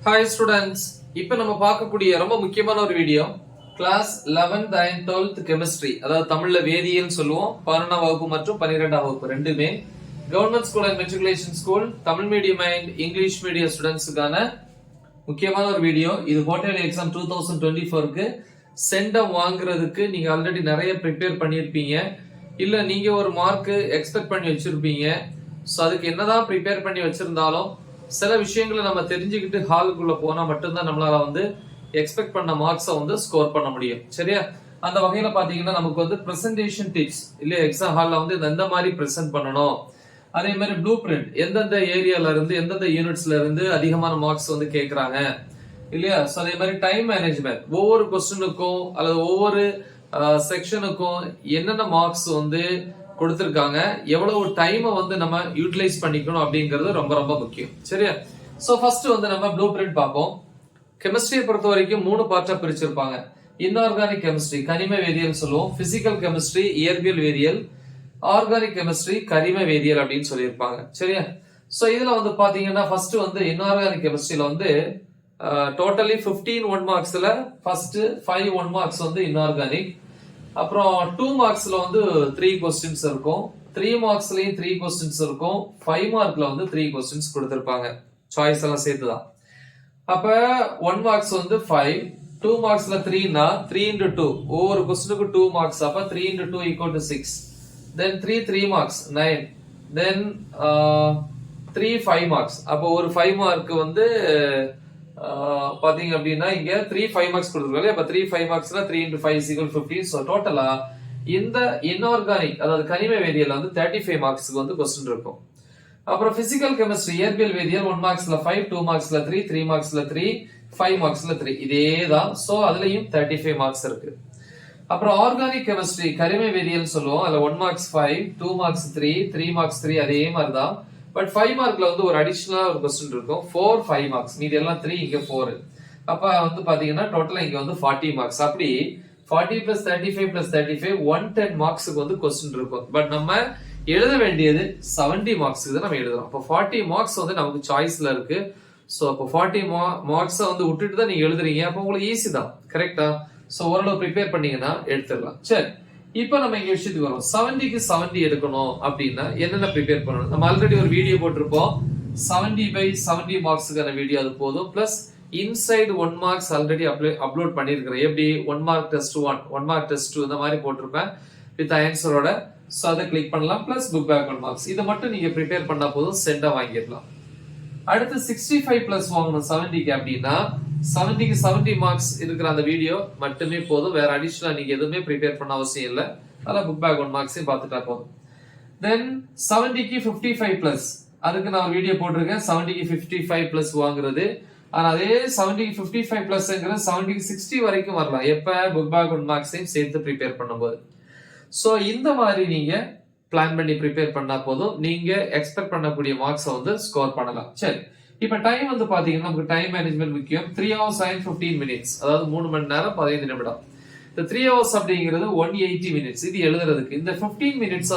Hi students, இப்போ நம்ம பார்க்கக்கூடிய ரொம்ப முக்கியமான ஒரு video class 11th and 12th chemistry, அதாவது தமிழ்ல வேதியியல் சொல்லுவோம். 11ஆம் வகுப்பு மற்றும் 12ஆம் வகுப்பு ரெண்டுமே government school and matriculation school Tamil medium and English medium ஸ்டூடெண்ட்ஸுக்கான முக்கியமான ஒரு வீடியோ. இது ஹோட்டல் எக்ஸாம் 2024க்கு சென்டம் வாங்குறதுக்கு நீங்க ஆல்ரெடி நிறைய ப்ரிப்பேர் பண்ணியிருப்பீங்க, இல்ல நீங்க ஒரு மார்க் எக்ஸ்பெக்ட் பண்ணி வச்சிருப்பீங்க. ஸோ அதுக்கு என்னதான் ப்ரிப்பேர் பண்ணி வச்சிருந்தாலும் சில விஷயங்களை நம்ம தெரிஞ்சுக்கிட்டு ஹாலுக்குள்ள போனா மட்டும்தான் நம்மளால எக்ஸ்பெக்ட் பண்ண மார்க்ஸை ஸ்கோர் பண்ண முடியும். சரியா? அந்த வகையில பாத்தீங்கன்னா நமக்கு பிரசன்டேஷன் டிப்ஸ் இல்லையா, எக்ஸாம் ஹால்ல எந்த மாதிரி பிரசன்ட் பண்ணணும், அதே மாதிரி ப்ளூ பிரிண்ட் எந்தெந்த ஏரியால இருந்து எந்தெந்த யூனிட்ஸ்ல இருந்து அதிகமான மார்க்ஸ் கேட்கறாங்க இல்லையா. ஸோ அதே மாதிரி டைம் மேனேஜ்மெண்ட், ஒவ்வொரு கொஸ்டினுக்கும் அல்லது ஒவ்வொரு செக்ஷனுக்கும் என்னென்ன மார்க்ஸ் கொடுத்திருக்காங்க, எவ்வளவு டைமை நம்ம யூட்டிலைஸ் பண்ணிக்கணும் அப்படிங்கிறது ரொம்ப ரொம்ப முக்கியம். சரியா? சோ ஃபர்ஸ்ட் நம்ம ப்ளூ பிரிண்ட் பார்ப்போம். கெமிஸ்ட்ரியை பொறுத்த வரைக்கும் 3 பார்ட்டா பிரிச்சிருப்பாங்க. இன்ஆர்கானிக் கெமிஸ்ட்ரி கனிம வேதியியல் சொல்லுவோம், பிசிக்கல் கெமிஸ்ட்ரி இயற்பியல் வேதியியல், ஆர்கானிக் கெமிஸ்ட்ரி கரிம வேதியியல் அப்படின்னு சொல்லியிருப்பாங்க. சரியா? சோ இதுல பாத்தீங்கன்னா ஃபர்ஸ்ட் இன்ஆர்கானிக் கெமிஸ்ட்ரியில டோட்டலி 15 1 மார்க்ஸ்ல ஃபர்ஸ்ட் 5 1 மார்க்ஸ் இன்ஆர்கானிக். அப்புறம் 2 மார்க்ஸ்ல 3 கொஸ்டின்ஸ் இருக்கும், 3 மார்க்ஸ்லயும் 3 கொஸ்டின்ஸ் இருக்கும், 5 மார்க்ல 3 கொஸ்டின்ஸ் கொடுத்திருப்பாங்க. சாய்ஸ் எல்லாம் சேர்த்துதான். அப்ப 1 மார்க்ஸ் 5, 2 மார்க்ஸ்ல 3னா 3 into 2, ஒவ்வொரு கொஸ்டினுக்கு 2 மார்க்ஸ். அப்ப 3 into 2 equal to 6. Then 3 marks 9. Then 3 5 marks. அப்ப ஒரு 5 மார்க் பாத்தீங்க அப்படின்னா இங்க 3 5 மார்க்ஸ் கொடுத்துருக்காங்க. அப்ப 3 5 மார்க்ஸ்னா 3 into 5 is equal to 15. So டோட்டலா இந்த இன்ஆர்கானிக் அதாவது கனிம வேதியியல் 35 மார்க்ஸ்க்கு கொஸ்டின் இருக்கும். அப்புறம் பிசிக்கல் கெமிஸ்ட்ரி இயற்பியல் வேதியியல் 1 மார்க்ஸ்ல 5, 2 மார்க்ஸ்ல 3, 3 மார்க்ஸ்ல 3, 5 மார்க்ஸ்ல 3. இதேதான். சோ அதுலயும் 35 மார்க்ஸ் இருக்கு. அப்புறம் ஆர்கானிக் கெமிஸ்ட்ரி கரிம வேதியியல் சொல்லுவோம். அதுல 1 மார்க்ஸ் 5, 2 மார்க்ஸ் 3, 3 மார்க்ஸ் 3, அதே மாதிரி தான். பட் 5 மார்க்ல ஒரு அடிஷனலா ஒரு கொஸ்டின் இருக்கும். 4 5 மார்க்ஸ், மீதி எல்லாம் 3, இங்க 4. அப்ப பாத்தீங்கன்னா டோட்டலா இங்க 40 மார்க்ஸ். அப்படி 40 plus 35 plus 35 110 மார்க்ஸ்க்கு கொஸ்டின் இருக்கும். பட் நம்ம எழுத வேண்டியது 70 மார்க்ஸ்க்கு தான் நம்ம எழுதுறோம். அப்ப 40 மார்க்ஸ் நமக்கு சாய்ஸ்ல இருக்கு. சோ அப்ப 40 மார்க்ஸ் விட்டுட்டு தான் நீங்க எழுதுறீங்க. அப்ப உங்களுக்கு ஈஸி தான். கரெக்டா? சோ ஓரளவு ப்ரிப்பேர் பண்ணீங்கன்னா எடுத்துடலாம். சரி, இப்ப நம்ம இங்க விஷயத்துக்கு வரோம். 70க்கு 70 எடுக்கணும் அப்படின்னா என்னென்ன ப்ரிப்பேர் பண்ணணும்? நம்ம ஆல்ரெடி ஒரு வீடியோ போட்டிருப்போம், 70 by 70 மார்க்ஸ்க்கான வீடியோ. அது போதும். Plus inside 1 marks already upload பண்ணிருக்கிறேன். எப்படி 1 மார்க் டெஸ்ட் 1, 1 மார்க் டெஸ்ட் 2 இந்த மாதிரி போட்டிருப்பேன் வித் ஆன்சரோட. சோ அதை கிளிக் பண்ணலாம். Plus book back 1 marks. இதை மட்டும் நீங்க ப்ரிப்பேர் பண்ணா போதும், சென்டா வாங்கிடலாம். அடுத்து 65 பிளஸ் வாங்கணும் 70க்கு அப்படின்னா 70க்கு 70 மார்க்ஸ் இருக்கிற அந்த வீடியோ மட்டுமே போதும். வேற அடிஷனலா நீங்க எதுவுமே ப்ரிப்பேர் பண்ண அவசியம் இல்லை. அதான் புக் பேக் 1 மார்க்ஸையும் பார்த்துட்டா போதும். தென் 70க்கு 55 பிளஸ், அதுக்கு நான் ஒரு வீடியோ போட்டிருக்கேன். 70க்கு 55 பிளஸ் வாங்குறது. ஆனா அதே 70க்கு 55 பிளஸ்ங்கிறது 70க்கு 60 வரைக்கும் வரலாம். எப்ப? புக் பேக் 1 மார்க்ஸையும் சேர்த்து ப்ரிப்பேர் பண்ணும்போது. சோ இந்த மாதிரி நீங்க பிளான் பண்ணி ப்ரிப்பேர் பண்ணா போதும், நீங்க எக்ஸ்பெக்ட் பண்ணக்கூடிய மார்க்ஸ் ஸ்கோர் பண்ணலாம். சரி, இப்ப டைம் பாத்தீங்கன்னா நமக்கு டைம் மேனேஜ்மெண்ட் முக்கியம். 3 hours and 15 minutes, அதாவது 3 மணி நேரம் 15 நிமிடம். இந்த 3 hours அப்படிங்கிறது 180 minutes. இது எழுதுறதுக்கு இந்த 15 minutes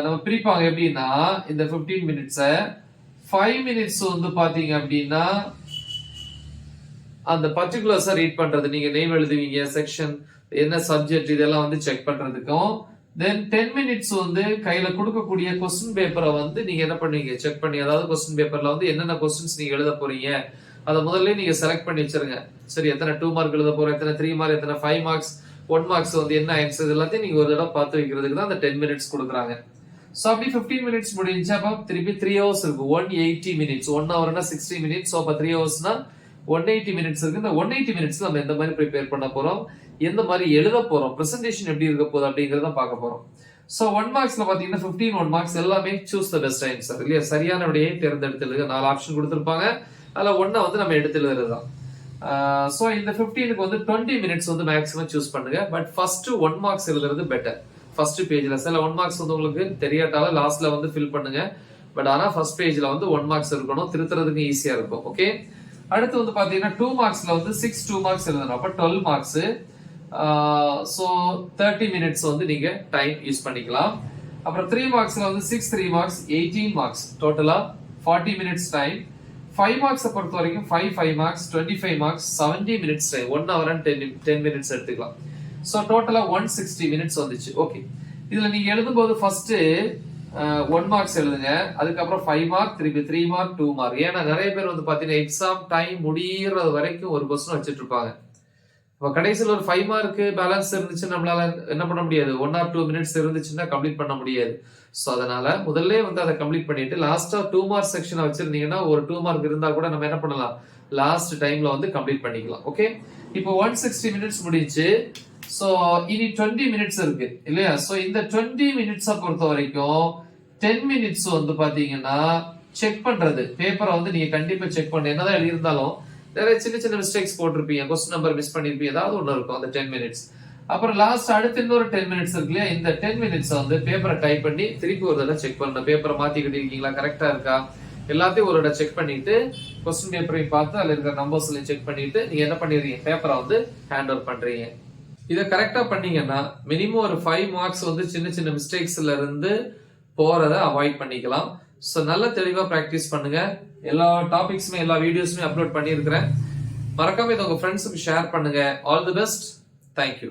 நம்ம பிரிப்பாங்க. எப்படின்னா இந்த 15 minutes 5 minutes பாத்தீங்க அப்படின்னா அந்த பர்டிகுலர்ஸா ரீட் பண்றது, நீங்க நேம் எழுதுவீங்க, செக்ஷன் என்ன சப்ஜெக்ட் இதெல்லாம் செக் பண்றதுக்கும். தென் 10 minutes கையில கொடுக்கக்கூடிய கொஸ்டின் பேப்பரை நீங்க என்ன பண்ணுவீங்க, செக் பண்ணி, அதாவது கொஸ்டின் பேப்பர்ல என்னென்ன கொஸ்டின்ஸ் நீங்க எழுத போறீங்க அதை முதல்ல நீங்க செலக்ட் பண்ணி வச்சிருங்க. சரி, எத்தனை 2 மார்க் எழுத போறோம், எத்தனை 3 மார்க், எத்தனை 5 மார்க்ஸ், 1 மார்க்ஸ் என்ன ஆன்சர், எல்லாத்தையும் நீங்க ஒரு தடவை பார்த்து வைக்கிறதுக்கு தான் அந்த 10 minutes கொடுக்குறாங்க. சோ அப்படி 15 minutes முடிஞ்சு அப்ப திருப்பி 3 hours இருக்கு. 180 minutes. 1 hourனா 60 minutes. சோ அப்ப 3 hoursனா 180 minutes இருக்கு. இந்த 180 minutes நம்ம எந்த மாதிரி ப்ரிப்பேர் பண்ண போறோம், எந்த மாதிரி எழுத போறோம், பிரசன்டேஷன் எப்படி இருக்க போகுது அப்படிங்கறத பார்க்க போறோம். சோ 1 மார்க்ஸ்ல பாத்தீங்கன்னா 15 1 மார்க்ஸ் எல்லாமே சூஸ் த பெஸ்ட் ஆன்சர் இல்லையா, சரியான விடையை தேர்ந்தெடுத்து எழுதுக. 4 ஆப்ஷன் கொடுத்திருப்பாங்க. அதுல 1 நம்ம எடுத்து எழுதுறதுதான். சோ இந்த 15க்கு 20 minutes மேக்ஸிமம் சூஸ் பண்ணுங்க. பட் ஃபர்ஸ்ட் 1 மார்க்ஸ் எழுதுறது பெட்டர். ஃபர்ஸ்ட் பேஜ்ல சில 1 மார்க்ஸ் உங்களுக்கு தெரியாட்டால லாஸ்ட்ல ஃபில் பண்ணுங்க. பட் ஆனா ஃபர்ஸ்ட் பேஜ்ல 1 மார்க்ஸ் இருக்கணும், திருத்துறதுக்கு ஈஸியா இருக்கும். ஓகே, அடுத்து பாத்தீங்கன்னா 2 மார்க்ஸ்ல 6 2 மார்க்ஸ் எழுதணும். அப்ப 12 மார்க்ஸ். சோ 30 minutes நீங்க டைம் யூஸ் பண்ணிக்கலாம். அப்புறம் 3 மார்க்ஸ்ல 6 3 மார்க்ஸ் 18 மார்க்ஸ். டோட்டலா 40 minutes டைம். 5 மார்க்ஸை பொறுத்த வரைக்கும் 5 marks 25 marks 70 minutes time 1 hour and 10 minutes எடுத்துக்கலாம். ஸோ டோட்டலா 160 மினிட்ஸ் வந்துச்சு. ஓகே, இதுல நீங்க எழுதும்போது ஃபர்ஸ்ட் 1 மார்க்ஸ் எழுதுங்க, அதுக்கப்புறம் 5 மார்க், திருப்பி 3 மார்க், 2 மார்க். ஏன்னா நிறைய பேர் வந்து பாத்தீங்கன்னா எக்ஸாம் டைம் முடியறது வரைக்கும் ஒரு கொஸ்டின் வச்சுட்டு இருப்பாங்க. இப்போ கடைசியில் ஒரு 5 மார்க் பேலன்ஸ் இருந்துச்சு, நம்மளால என்ன பண்ண முடியாது, 1 or 2 minutes இருந்துச்சுன்னா கம்ப்ளீட் பண்ண முடியாது. ஸோ அதனால முதல்ல வந்து அதை கம்ப்ளீட் பண்ணிட்டு லாஸ்டா 2 மார்க் செக்ஷன் வச்சிருந்தீங்கன்னா ஒரு 2 மார்க் இருந்தா கூட நம்ம என்ன பண்ணலாம், லாஸ்ட் டைம்ல வந்து கம்ப்ளீட் பண்ணிக்கலாம். ஓகே, இப்போ 160 மினிட்ஸ் முடிஞ்சு. ஸோ இனி 20 மினிட்ஸ் இருக்கு இல்லையா? ஸோ இந்த 20 மினிட்ஸை பொறுத்த வரைக்கும் 10 மினிட்ஸ் வந்து பாத்தீங்கன்னா செக் பண்றது, பேப்பரை வந்து நீங்க கண்டிப்பா செக் பண்ண, என்னதான் எழுதியிருந்தாலும் நிறைய சின்ன சின்ன மிஸ்டேக்ஸ் போட்டிருப்பீங்க, கொஸ்டின் நம்பர் மிஸ் பண்ணிருப்பீங்க, ஏதாவது ஒண்ணு இருக்கும் அந்த 10 மினிட்ஸ். அப்புறம் லாஸ்ட் அடுத்து இன்னொரு 10 மினிட்ஸ் இருக்கு இல்லையா? இந்த 10 மினிட்ஸ் வந்து பேப்பரை டைப் பண்ணி திருப்பி ஒரு தடவை செக் பண்ணணும், பேப்பரை மாத்திக்கிட்டு இருக்கீங்களா, கரெக்டா இருக்கா, எல்லாத்தையும் ஒரு தடவை செக் பண்ணிட்டு கொஸ்டின் பேப்பரையும் பார்த்து அதுல இருக்கிற நம்பர்ஸ்லையும் செக் பண்ணிட்டு நீங்க என்ன பண்ணிடுறீங்க, பேப்பரை வந்து ஹேண்ட் ஓவர் பண்றீங்க. இதை கரெக்டா பண்ணீங்கன்னா மினிமம் ஒரு 5 மார்க்ஸ் வந்து சின்ன சின்ன மிஸ்டேக்ஸ்ல இருந்து போறதை அவாய்ட் பண்ணிக்கலாம். ஸோ நல்ல தெளிவா பிராக்டிஸ் பண்ணுங்க. எல்லா டாபிக்ஸுமே எல்லா வீடியோஸுமே அப்லோட் பண்ணியிருக்கிறேன். மறக்காம இதை உங்க ஃப்ரெண்ட்ஸுக்கு ஷேர் பண்ணுங்க. All the best. தேங்க்யூ.